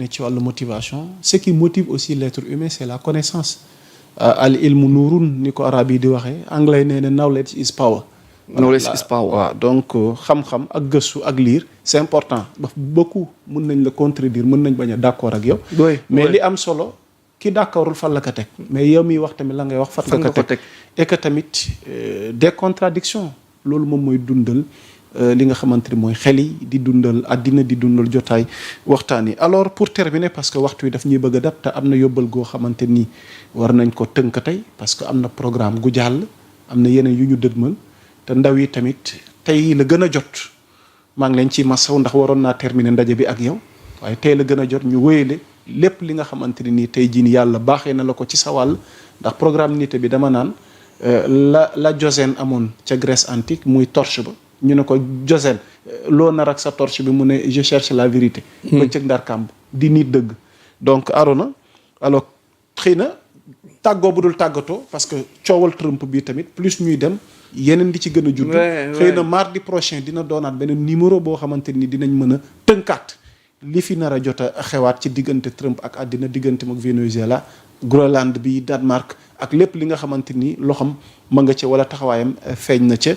ne ci wàllu motivation ce qui motive aussi l'être humain c'est la connaissance al ilmu nuurun ni ko arab yi di waxee anglais nee na knowledge is power. knowledge is power waaw donc xam-xam ak gëstu ak lire c'est important beaucoup mën nañ la contredire mën nañ bañ a d'accord ak yow. mais li am solo ki d'accordul fan la ko teg mais yow miy wax tamit la ngay wax fan nga ko teg et que tamit des contradictions loolu moom mooy dundal li nga xamante ni mooy xel yi di dundal àddina di dundal jotaay waxtaan yi. alors pour terminer parce que waxtu wi daf ñuy bëgg a dab te am na yóbbal goo xamante ni war nañ ko tënk tey parce que am na programme gu jàll am na yeneen yu ñu dëgmal te ndaw yi tamit tey la gën a jot maa ngi leen ciy masaw ndax waroon naa terminer ndaje bi ak yow waaye tey la gën a jot ñu wéyale lépp li nga xamante ne nii tey jii nii yàlla baaxee na la ko ci sa wàll ndax programme nité bi dama naan la Diogène amoon ca Grèce antique muy torche ba ñu ne ko Diogène loo nar ak sa torche bi mu ne je cherche la vérité. ba cëg ndar kàmb di nit dëgg. donc Arona alors xëy na tàggoo bu dul tàggatoo parce que coowal Trump bi tamit plus ñuy dem yeneen di ci gën a judd. xëy na mardi prochain dina doonaat beneen numéro boo xamante ni dinañ mën a tënkaat li fi nar a jot a xewaat ci diggante Trump ak àddina diggante ak Venezuela Groenland bi Danemark ak lépp li nga xamante ni loxam ma nga ca wala taxawaayam feeñ na ca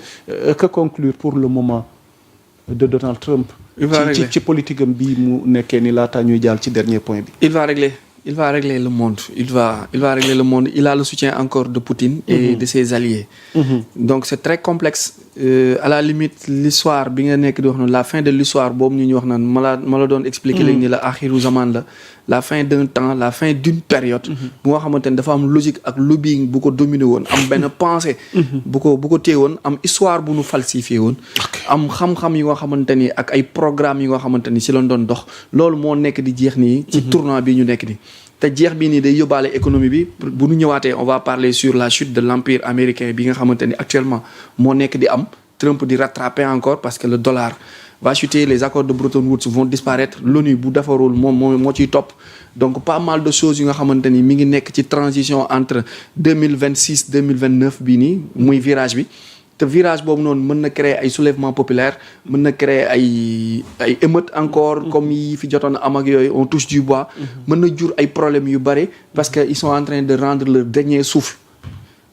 que conclure pour le moment de Donald Trump. ci politique am bii mu nekkee ni laataa ñuy jàll ci dernier point bi. il va régler le monde il va régler le monde il a le soutien encore de Poutine et de ses alliés. Donc c'est très complexe. À la limite l'histoire bi nga nekk di wax noonu la fin de l'histoire boobu ñu wax naan ma la doon expliquer léegi ni la axiru zaman la fin d'un temps la fin d'une période bu nga xamante ni dafa am logique ak lobbying bu ko dominé woon am benn pensée bu ko téye woon am histoire bu nu falsifié woon am xam-xam yi nga xamante ni ak ay programmes yi nga xamante ni si lañ doon dox loolu moo nekk di jeex nii ci tournant bi ñu nekk nii te jeex bii nii day yóbbaale économie bi bu ñu ñëwaatee on va parler sur la chute de l'empire américain bi nga xamante ni actuellement moo nekk di am Trump di rattraper encore parce que le dollar va chuter les accords de Bretton Woods vont disparaître l'ONU bu defarul moo ciy topp donc pas mal de choses yu nga xamante ni mi ngi nekk ci transition entre 2026 2029 bii nii muy virage bi te virage boobu noonu mën na créer ay soulèvement populaire mën na créer ay émeute encore comme yi fi jotoon am ak yooyu on touche du bois mën na jur ay problèmes yu bari parce que ils sont en train de rendre leur dernier souffle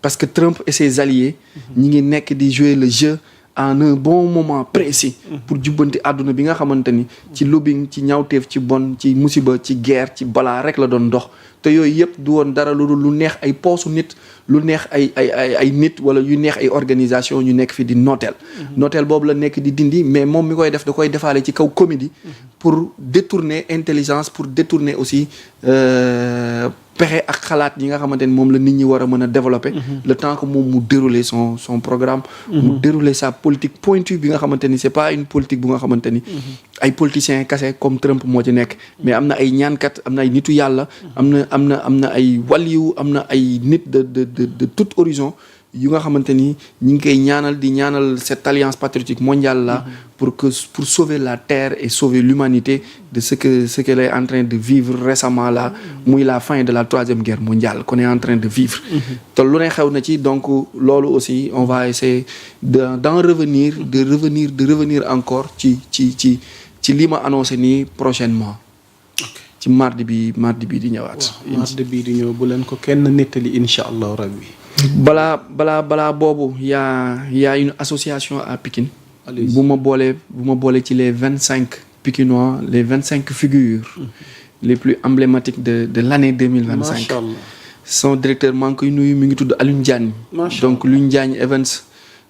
parce que Trump et ses alliés ñi ngi nekk di jouer le jeu en un bon moment précis pour jubbanti àdduna bi nga xamante ni ci lobbying ci ñaawteef ci bon ci musiba ci guerre ci balaa rek la doon dox te yooyu yëpp du woon dara lu neex ay poosu nit lu neex ay nit wala yu neex ay organisation ñu nekk fi di nooteel boobu la nekk di dindi mais moom mi koy def da koy defaale ci kaw comédie pour détourner intelligence pour détourner aussi pexe ak xalaat yi nga xamante ni moom la nit ñi war a mën a développer le temps que moom mu dérouler son programme mu dérouler sa politique pointue bi nga xamante ni c'est pas une politique bu nga xamante ni ay politiciens kase comme Trump moo ci nekk mais am na ay ñaankat am na ay nitu yàlla am na ay waliyu am na ay nit de tout horizon yu nga xamante ni ñi ngi koy di ñaanal cette alliance patriotique mondiale là pour sauver la terre et sauver l'humanité de ce qu'elle est en train de vivre récemment là muy la fin de la troisième guerre mondiale qu'on est en train de vivre te lu ne xew na ci donc loolu aussi on va essayer d'en revenir de revenir encore ci li ma annoncé nii prochainement ci mardi bi di ñëwaat mardi bi di ñëw bu leen ko kenn nettali insha allahu rabbi balaa boobu y a une association à Pikine bu ma boolee ci les 25 Pikinois les 25 figures les plus emblématiques de l'année 2025 son directeur maa ngi koy nuyu mi ngi tudd Alioune Diagne donc Alioune Diagne Events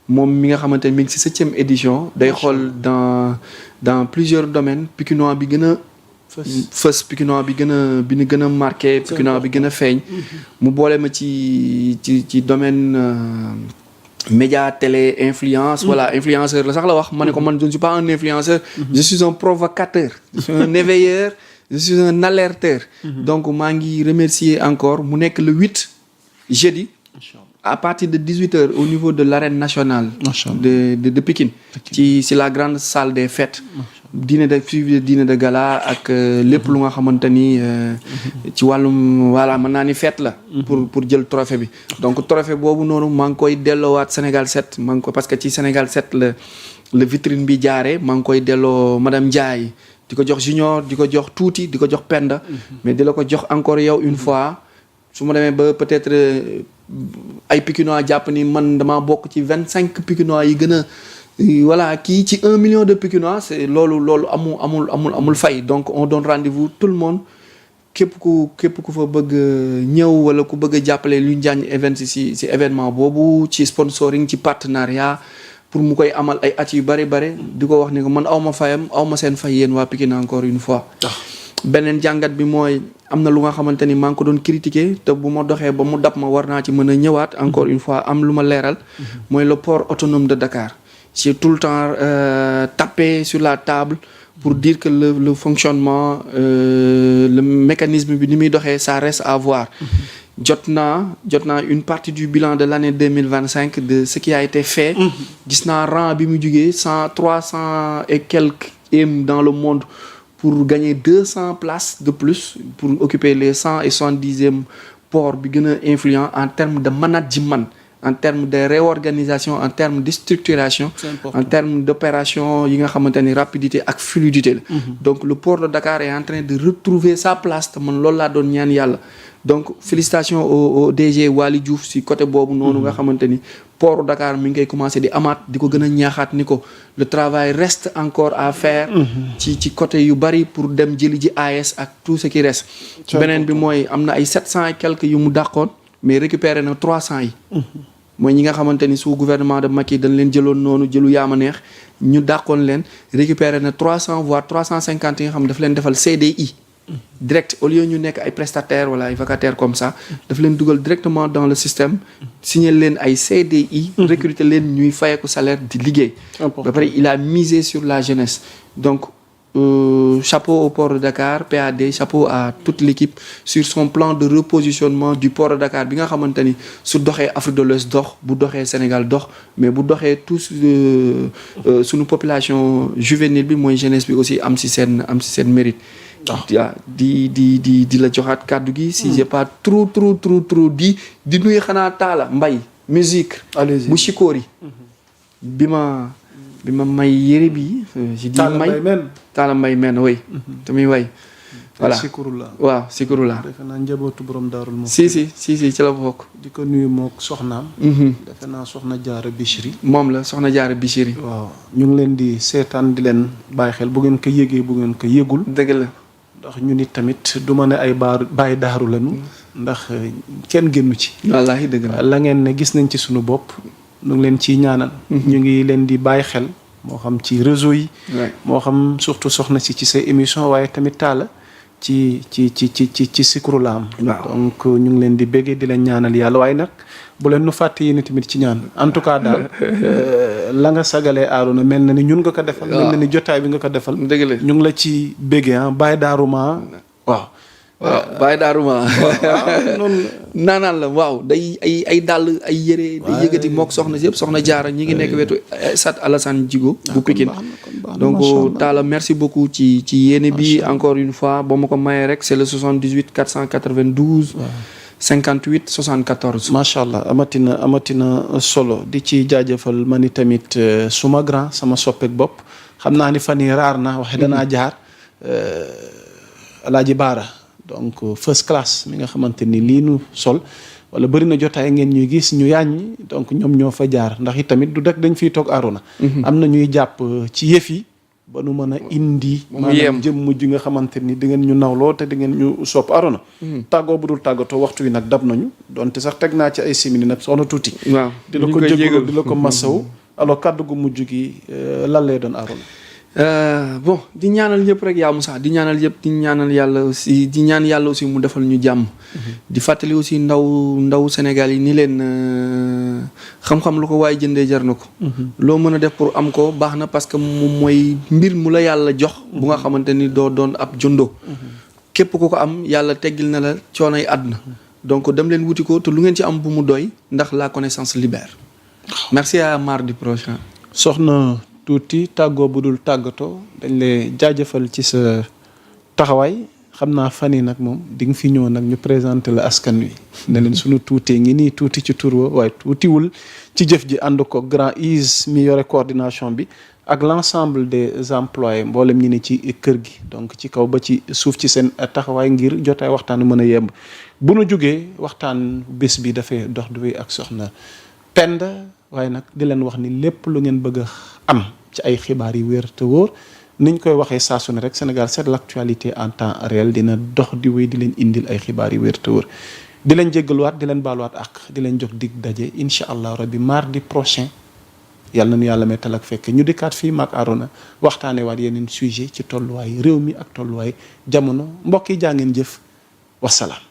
moom mi nga xamante ne mi ngi ci 7e édition day xool dans plusieurs domaines Pikinois bi gën a fës Pikinois bi gën a marqué Pikinois bi gën a feeñ mu boole ma ci domaine média télé influence voilà influenceur la sax la wax ma ne ko man je ne suis pas un influenceur je suis un provocateur je suis un éveilleur je suis un alerteur donc maa ngi remercier encore mu nekk le 8 jeudi à partir de 18h au niveau de l'arène nationale de Pikine ci la grande salle des fêtes dîner de gala ak lépp lu nga xamante ni ci wàllum voilà mën naa ni fête la pour jël trophée bi donc trophée boobu noonu maa ngi koy delloowaat Sénégal 7 parce que ci Sénégal 7 la vitrine bi jaaree maa ngi koy delloo madame Ndiaye di ko jox junior di ko jox tuuti di ko jox penda mais di la ko jox encore yow une fois su ma demee ba peut-être ay Pikinois jàpp ni man damaa bokk ci 25 Pikinois yi gën a voilà kii ci 1 million de Pikinois c'est loolu amul fay donc on donne rendez-vous tout le monde képp ku fa bëgg ñëw wala ku bëgg a jàppale lu Njaañ event si événement boobu ci sponsoring ci partenariat pour mu koy amal ay at yu bari di ko wax ni ko man aw ma fayam aw ma seen fay yéen waa Pikine encore une fois. beneen jàngat bi mooy am na lu nga xamante ni maa ngi ko doon critiquer te bu ma doxee ba mu dab ma war naa ci mën a ñëwaat encore une fois am lu ma leeral. mooy le port autonome de Dakar. J'ai tout le temps tapé sur la table pour dire que le fonctionnement le mécanisme bi ni muy doxee ça reste à voir. jot naa une partie du bilan de l'année 2025 de ce qui a été fait. gis naa rang bi mu jugee 300 et quelques dans le monde pour gagner 200 places de plus pour occuper les 170e port bi gën a influent en termes de management. En termes de réorganisation, en termes de structuration, en termes d'opération, il y a une rapidité et fluidité. Donc le port de Dakar est en train de retrouver sa place. Donc félicitations au DG Wali Diouf si côté bobu nonu nga xamanteni port Dakar mi ngi commencé di amat diko gëna ñaaxat niko le travail reste encore à faire ci côté yu bari pour dem jëli ji AS ak tout ce qui reste. Benen bi moy amna ay 700 et quelques yu mu dakkoon mais récupéré na 300 yi. mooy ñi nga xamante ni sous gouvernement de Macky dañ leen jëloon noonu jëlu yaama neex ñu dàqoon leen récupérer na 300 voire 350 yi nga xam daf leen defal CDI direct au lieu ñu nekk ay prestataires wala ay vacataires comme ça daf leen dugal directement dans le système signer leen ay CDI recruter leen ñuy fayeeku salaire di liggéey ba pare il a misé sur la jeunesse donc chapeau au port de Dakar PAD chapeau à toute l'équipe sur son plan de repositionnement du port de Dakar bi nga xamante ni su doxee Afrique de l'Ouest dox bu doxee Sénégal dox mais bu doxee tous suñu population juvénile bi mooy jeunesse bi aussi am si seen mérite di la joxaat kàddu gi si j'ai pas trop di nuyu xanaa Talla Mbaye musique bu Chikori bi ma may yére bi je dis Talla Mbaye men way tamit way voilà Sikurula waaw Sikurula defe naa njabootu borom daarul moom si ci la bokk di ko nuyu mook soxnaam defe naa soxna Jaara Bichri moom la soxna Jaara Bichri waaw ñu ngi leen di seetaan di leen bàyyi xel bu ngeen ko yëgee bu ngeen ko yëgul dëgg la ndax ñu nit tamit du ma ne ay bàyyi daaru lañu ndax kenn génnu ci wallaahi dëgg la ngeen ne gis nañ ci suñu bopp ñu ngi leen ciy ñaanal ñu ngi leen di bàyyi xel moo xam ci réseau yi moo xam surtout soxna si ci say émission waaye tamit Talla ci Sikurula am donc ñu ngi leen di béggee di leen ñaanal yàlla waaye nag bu leen nu fàtte yéen tamit ci ñaan en tout cas daal la nga sagalee Arouna mel na ni ñun nga ko defal mel na ni jotaay bi nga ko defal dëgg la ñu ngi la ci béggee Baye Daruma waaw Baye Daruma noonu naanaan la waaw day ay dàll ay yére day yëgati mook soxna si yëpp soxna Jaara ñi ngi nekk wetu Stade Alassane Djigo bu Pikine donc Talla merci beaucoup ci yéene bi encore une fois ba ma ko mayee rek c'est le 78 492 58 74 macha allah amatina solo di ci jaajëfal ma ni tamit suma grand sama soppeek bopp xam naa ni fan yi raar na waxe danaa jaar Alaaji Baara donc first class mi nga xamante ni lii nu sol wala bëri na jotaay ngeen ñuy gis ñu yàññi donc ñoom ñoo fa jaar ndax i tamit du rek dañ fiy toog Arouna am na ñuy jàpp ci yëf yi ba nu mën a indi maanaam jëmm ji nga xamante ni di ngeen ñu nawloo te di ngeen ñu sopp Arouna tàggoo bu dul tàggatoo waxtu wi nag dab nañu donte sax teg naa ci ay simili nag soxna tuuti waaw di la ko jégalu di la ko massaw alors kàddu gu mujj gi lan lay doon Arouna bon di ñaanal ñëpp rek yaa Moussa di ñaanal yëpp di ñaanal yàlla aussi di ñaan yàlla aussi mu defal ñu jàmm di fàttali aussi ndaw Sénégal yi ni leen xam-xam lu ko waaye jëndee jar na ko loo mën a def pour am ko baax na parce que moom mooy mbir mu la yàlla jox bu nga xamante ni doo doon ab jëndoo képp ku ko am yàlla teggil na la coonoy àdduna donc dem leen wuti ko te lu ngeen ci am bu mu doy ndax la connaissance libère merci à mardi prochain soxna tuuti tàggoo bu dul tàggatoo dañ lay jaajëfal ci sa taxawaay xam naa fan yi nag moom di nga fi ñëw nag ñu présenté la askan wi ne leen suñu tuutee ngi nii tuuti ci tur waaye tuutiwul ci jëf ji ànd ko grand Is mi yore coordination bi ak l'ensemble des employés mboolem ñi ne ci kër gi donc ci kaw ba ci suuf ci seen taxawaay ngir jotaay waxtaan mën a yemb bu nu jógee waxtaan bés bi dafay dox du wéy ak soxna Penda waaye nag di leen wax ni lépp lu ngeen bëgg a am ci ay xibaar yi wér te wóor niñ koy waxee saa su ne rek Sénégal c'est l'actualité en temps réel dina dox di wéy di leen indil ay xibaar yi wér te wóor di leen jéggaluwaat di leen baaluwaat ak di leen jox dig daje incha allah rabbi mardi prochain yàlla nañu yàlla mettal ak fekk ñu dikkaat fii maak Arona waxtaanee waat yeneen sujet ci tolluwaay réew mi ak tolluwaay jamono mbokk yi jaa ngeen jëf wasalaam.